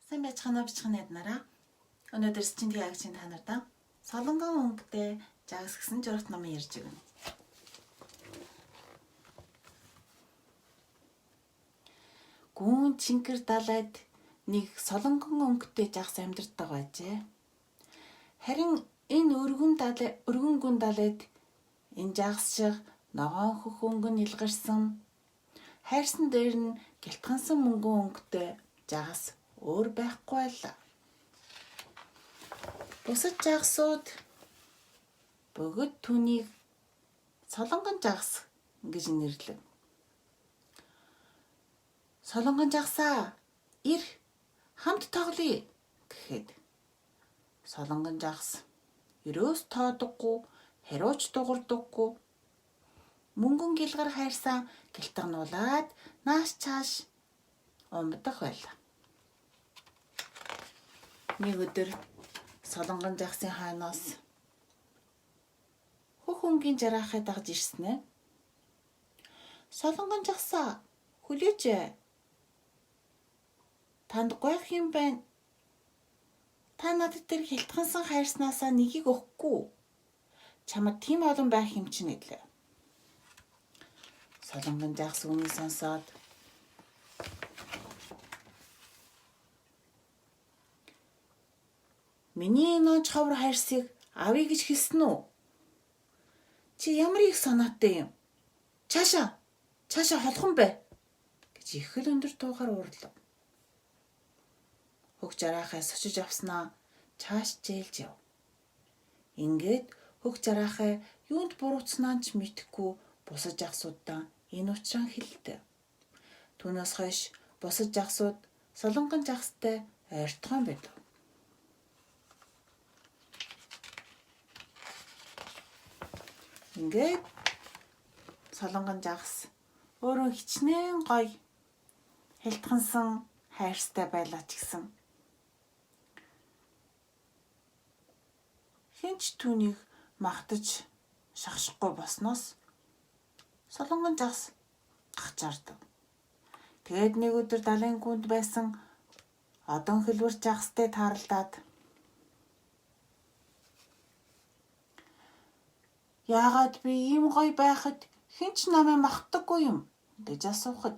Сайн байцгаана уу бичгэн эднараа. Өнөөдөр Сичинтгийн агчийн та нартай Солонгон өнгөтэй жагс гэсэн журагт номын ярьж өгнө. Гүүн чингэр далайд нэг солонгон өнгөтэй жагс амьдардаг байжээ. Харин энэ өргөн гүн далайд энэ жагс шиг ногоон хөх өнгөн илгарсан хайрсан дээр нь гэлтгансан мөнгөн өнгөтэй жагс өөр байхгүй байлаа. Бусад жагсууд бүгд түүнийг солонгон жагс гэж нэрлэв. Солонгон жагсаа ир хамт тоглоё гэхэд солонгон жагс ерөөс тоодоггүй, хариуч дуурдаггүй, мөнгөн гэлгар хайрсан гэлтгануулаад нааш чааш умдах байлаа. Нэг өдөр солонгон жагсын хаанаас хөх өнгийн жараахыг дагж ирсэн ээ. Солонгон жагсаа хүлээж танд гойх юм байна. Та надад тэр хилтгансан хайрснаасаа нэгийг өгөхгүй. Чамд тийм олон байх юм чинь гэлээ. Солонгон жагс үнийг сонсоод миний нууж ховор хайрсыг авъя гэж хэлсэн үү? Чи ямар их санаатай юм? Цаашаа холхон бай гэж их л өндөр туухаар уурлав. Хөх жараахаа сочиж авснаа чааш зээлж яв. Ингээд хөх жараахаа юунд буруутснаа ч мэдэхгүй бусад жагсуудаа энэ учраа хэлдэг. Түүнээс хойш бусад жагсууд солонгон жагстай ойртхон байдаг. Ингээд солонгон жагс өөрөө хичнээн гоё хилтгансан хайрстай байлаа ч гэсэн хинч түүнийг магтаж шахшихгүй босноос солонгон жагс гахчаардаг. Тэгээд нэг өдөр далайн гүнд байсан одон хөлбөр жагстай тааралдаад яагаад би ийм гоё байхад хинч намайг магтдаггүй юм гэж асуухад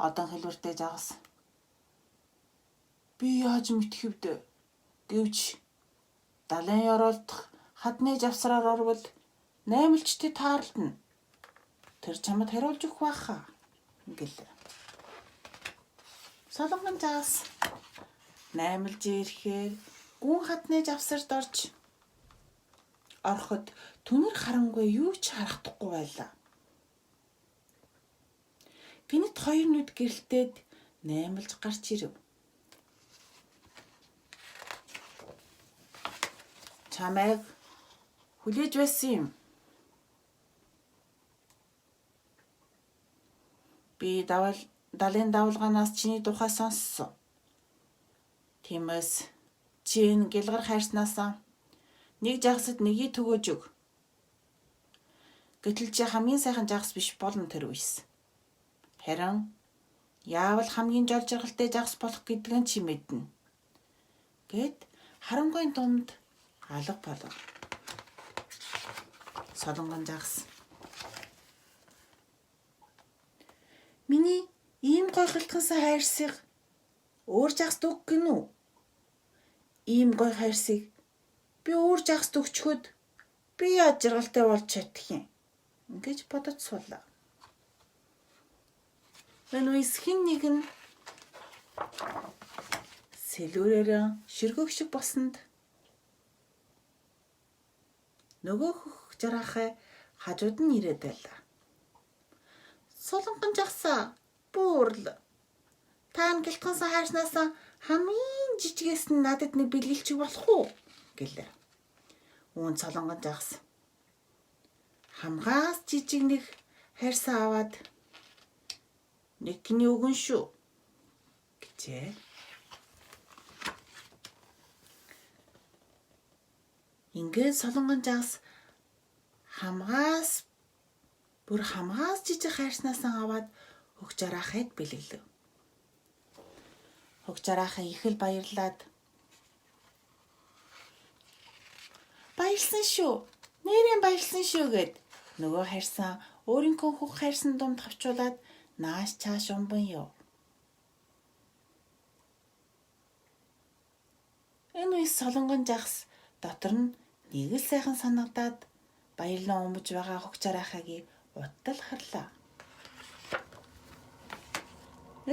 одон хөлбөртэй жагс би яаж мэдэх вэ гэвч далайн ёроолдох хадны завсраар орвол наймалчтай таарлна. Тэр чамд хариулж өгөх байхаа гэлээ. Солонгон жагс наймалж ирэхээр гүн хадны завсарт ороход түнэр харангүй юу ч харагдахгүй байлаа. Гэнэт хоёр нүд гэрэлтээд наймалж гарч ирэв. Чамайг хүлээж байсан юм. Би далайн давалгаанаас чиний тухай сонссон. Тиймээс чи энэ гэлгар хайрснаасаа нэг жагсад нэгийг төгөөж өг. Гэтэл чи хамгийн сайхан жагс биш болно тэр үес. Харин яавал хамгийн жол жаргалтай жагс болох гэдг нь чи мэднэ. Гэт харангийн дунд алга болов. Солонгон жагс миний ийм гоё хилтгансан хайрсыг өөр жагсд өг гинүү. Ийм гоё хайрсыг би өөр жагсд өгчхөд би яаж жаргалтай болж чадах юм гэж бодож суулаа. Энэ үес хин нэг нь сэлүүрээр ширгөөх шиг босонд нөгөө хөх жараахаа хажууд нь ирээд байлаа. Солонгон жагсаа буурл. Та гэлтгансан хайрснаасаа хамгийн жижигээс нь надад нэг бэлгэлч болох уу гэлээ. Үүн солонгон жагс хамгаас жижиг нэг хайрсаа аваад нэгний өгөн шүү гэжээ. Ингээд солонгон жагс хамгаас жижиг хайрснаасаа аваад хөх жараахыг бэлгэлв. Хугчараахаа их л баярлаад баярлсан шүү. Нэрэн баярлсан шүү гэд нөгөө хайрсан өөрийнхөө хөх хайрсан дунд хавчуулаад нааш чааш умбан ёв. Энэ үе солонгон жагс дотор нь нэг л сайхан санагдаад баярлан умж байгаа хугчараахагийн уттал харлаа.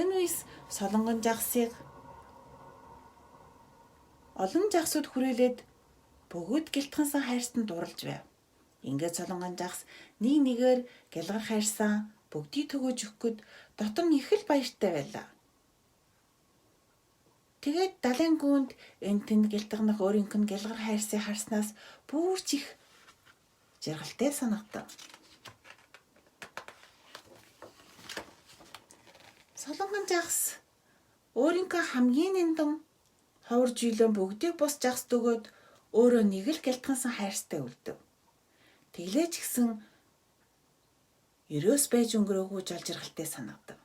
Энэ үе солонгон жагсыг олон жагсууд хүрээлээд бүгд гэлтгансан хайртанд дурлж байв. Ингээд солонгон жагс нэг нэгээр гялгар хайрсан бүгдийг төгөөж өгөхөд дотор нь их л баяртай байлаа. Тэгээд далайн гүнд энэ тэнд гэлтгэнэх өөрийнх нь гялгар хайрсыг харснаас бүрч их жаргалтай санагдав. Солонгон жагс өөрийнхөө хамгийн нандин ховор жилэн бүгдийг бус жагс өгөөд өөрөө нэг л гэлтгансан хайрстай үлдэв. Тэглээч гисэн ерөөс байж өнгөрөөгүй жол жаргалтай санагдав.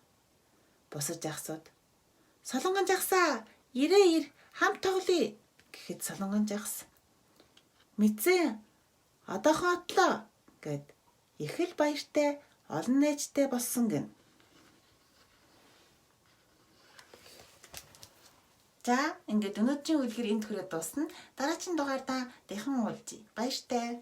Бусад жагсууд солонгон жагсаа ирээ хамт тоглоё гэхэд солонгон жагс мэдсэн одоохон отлоо гэд их л баяртай олон найзтай болсон гин. За ингээд өнөөдрийн үлгэр энд хүрээд дуусна. Дараагийн дугаардаа дахин уулзъя. Баяртай.